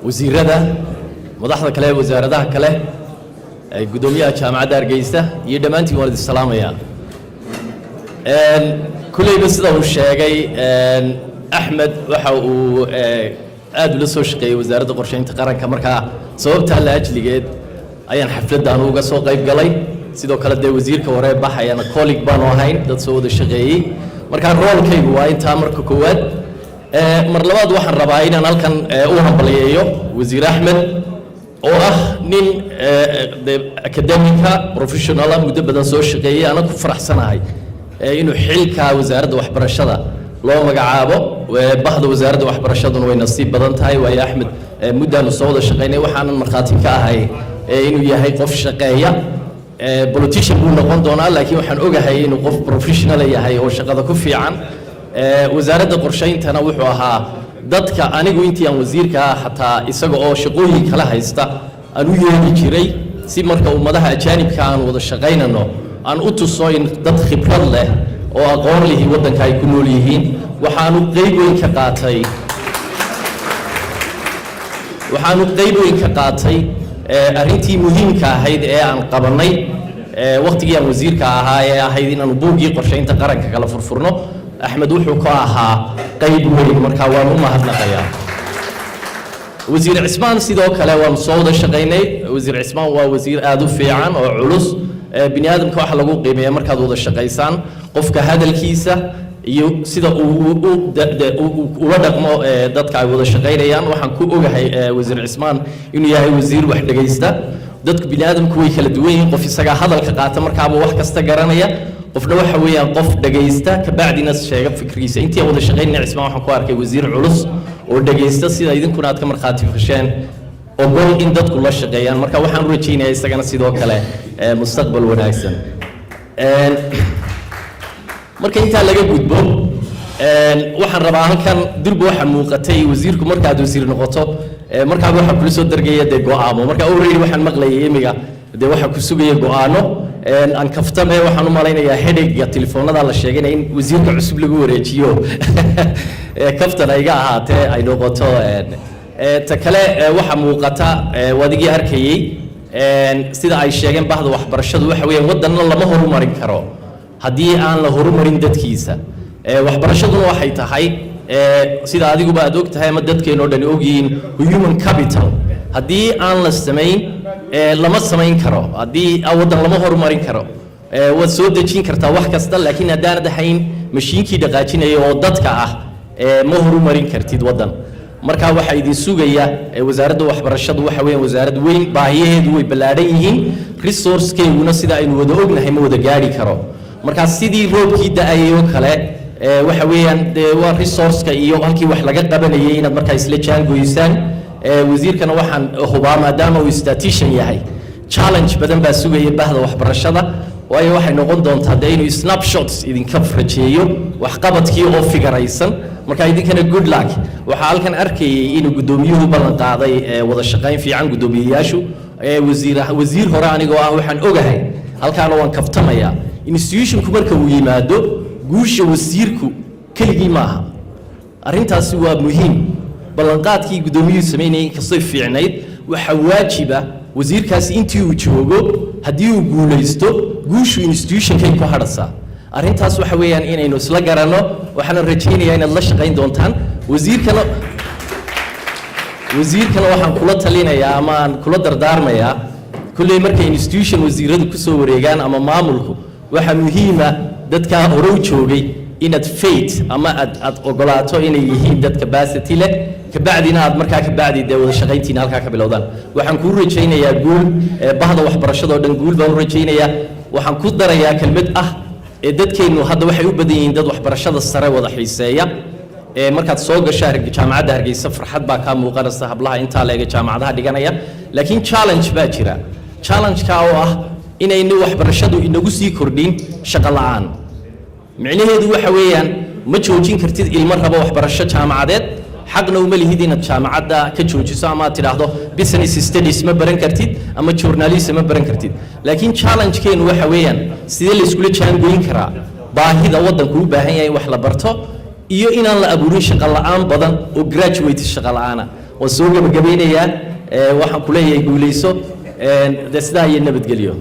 wasiirada madaxda kale wasaaradaha kale gudoomiyaha jaamacadda Hargeysa iyo dhamaantiin waan idin salaamayaa kulleyba sida uu sheegay Axmed waxa uu aad ula soo shaqeeyay wasaaradda qorsheynta qaranka marka sababta la ajligeed ayaan xafladdan uga soo qayb galay sidoo kale de wasiirka hore baxayana colleague baan ahayn dad soo wada shaqeeyay marka roolkaygu waa inta marka koowaad mar labaad waxaan rabaa inaan halkan u hambalyeeyo wasiir Axmed oo ah nin academica professional muddo badan soo shaqeeyay ana ku faraxsanahay inuu xilka wasaaradda waxbarashada loo magacaabo bahda wasaaradda waxbarashaduna way nasiib badan tahay waayo Axmed muddaanu soo wada shaqeynay waxaan markhaati ka ahay inuu yahay qof shaqeeya politician buu noqon doonaa laakiin waxaan ogahay inuu qof professional yahay oo shaqada ku fiican wasaaradda qorsheyntana wuxuu ahaa dadka anigu intii aan wasiirka xataa isaga oo shaqooyin kala haysta aan u yeeri jiray si marka ummadaha ajaanibka aan wada shaqeynano aan u tuso in dad khibrad leh oo aqoon leh wadanka ay ku nool yihiin waxaanu qayb weyn ka qaatay arrintii muhiimka ahayd ee aan qabanay waqtigii aan wasiirka ahaa ee ahayd in aan buugii qorsheynta qaranka kala furfurno Axmed wuxuu ka ahaa qayb weyn marka waan u mahadnaqayaa wasiir Cismaan sidoo kale waan soo wada shaqeynay wasiir Cismaan waa wasiir aad u fiican oo culus bini aadamka waxa lagu qiimeeyaa markaad wada shaqeysaan qofka hadalkiisa iyo sida uu ula dhaqmo dadka ay wada shaqeynayaan waxaan ku ogahay wasiir Cismaan inuu yahay wasiir wax dhageysta dadku bini aadamku way kala duwan yihiin qof isaga hadalka qaata markaaba wax kasta garanaya qofna waxa weeyaan qof dhageysta ka bacdina sheega fikirkiisa intii wada shaqeynay Cismaan waxaan ku arkay wasiir culus oo dhageysta sida idinkuna aad ka markhaati fasheen oo gool in dadku la shaqeeyaan marka waxaan u rajeynayaa isagana sidoo kale mustaqbal wanaagsan marka inta laga gudbo waxaan rabaa halkan durba waxa muuqatay wasiirku marka aad wasiir noqoto marka waxa kula soo dargaya de go'aamo marka already waxaan maqlayay imiga de waxa ku sugaya go'aano aan kaftame waxaan u malaynayaa headache telefoonada la sheegay in wasiirka cusub lagu wareejiyo kaftan ayga ahaatee ay noqoto ta kale waxa muuqata wadigii arkayay sida ay sheegeen bahda waxbarashadu waxa weeyaan wadanna lama horumarin karo haddii aan la horumarin dadkiisa waxbarashaduna waxay tahay sida adiguba aad og tahay ama dadkeena oo dhan ogyihiin human capital haddii aan la samayn lama samayn karo haddii wadan lama horumarin karo waad soo dejin kartaa wax kasta laakiin haddaan ahayn mashiinkii dhaqaajinaya oo dadka ah ma horumarin kartid wadan marka waxa idin sugaya wasaaradda waxbarashadu waxa weeyaan wasaarad weyn baahiyaheedu way ballaaran yihiin resource-keeduna sida aynu wada ognahay ma wada gaari karo marka sidii roobkii da'ayo kale waxa weeyaan waa resource-ka iyo halkii wax laga qabanayay inaad markaa isla jaangoysaan wasiirkana waxaan hubaa maadaama uu statistician yahay challenge badan baa sugaya bahda waxbarashada waayo waxay noqon doontaa de inuu snapshots idinka rajeeyo waxqabadkii oo figaraysan marka idinkana good luck waxa halkan arkayay inuu gudoomiyuhu ballan qaaday wada shaqayn fiican gudoomiyayaashu wasiir hore anigoo ah waxaan ogahay halkaana waan kaftamaya institutionku marka uu yimaado guusha wasiirku keligii maaha arrintaasi waa muhiim ballanqaadkii gudoomiyuhu sameynayay kastoo fiicnayd waxa waajiba wasiirkaasi intii uu joogo haddii uu guulaysto guushu institutionkay ku hadhaysaa arrintaas waxa weeyaan inaynu isla garanno waxaan rajeynayaa inaad la shaqayn doontaan wasiirkana waxaan kula talinayaa ama aan kula dardaarmayaa kulley marka institution wasiiradu ku soo wareegaan ama maamulku waxa muhiima dadka hore u joogay inaad faith ama aad ogolaato inay yihiin dad capacity leh kabacdina aad markaa kabacdi de wada shaqayntiina halkaa ka bilowdaan waxaan kuu rajeynayaa guul bahda waxbarashada oo dhan guul baan u rajeynayaa waxaan ku darayaa kelmad ah dadkeenu hadda waxay u badan yihiin dad waxbarashada sare wada xiiseeya markaad soo gashaa jaamacadda Hargeysa farxad baa ka muuqanaysa hablaha inta leega jaamacadaha dhiganaya laakiin challenge baa jira challenge-ka oo ah inaynu waxbarashadu inagu sii kordhin shaqo la'aan micnaheedu waxa weeyaan ma joojin kartid ilmo raba waxbarasho jaamacadeed xaqna uma lihid inaad jaamacadda ka joojiso ama tidhaahdo business studies ma baran kartid ama journalism ma baran kartid laakiin challenge-keenu waxa weeyaan sidee la iskula jaangoyn karaa baahida wadanku u baahan yahay wax la barto iyo inaan la abuurin shaqo la'aan badan oo graduate shaqo la'aana وسوق بجبينيا وحن كلية يقوليسو ده سدا ينبت قليو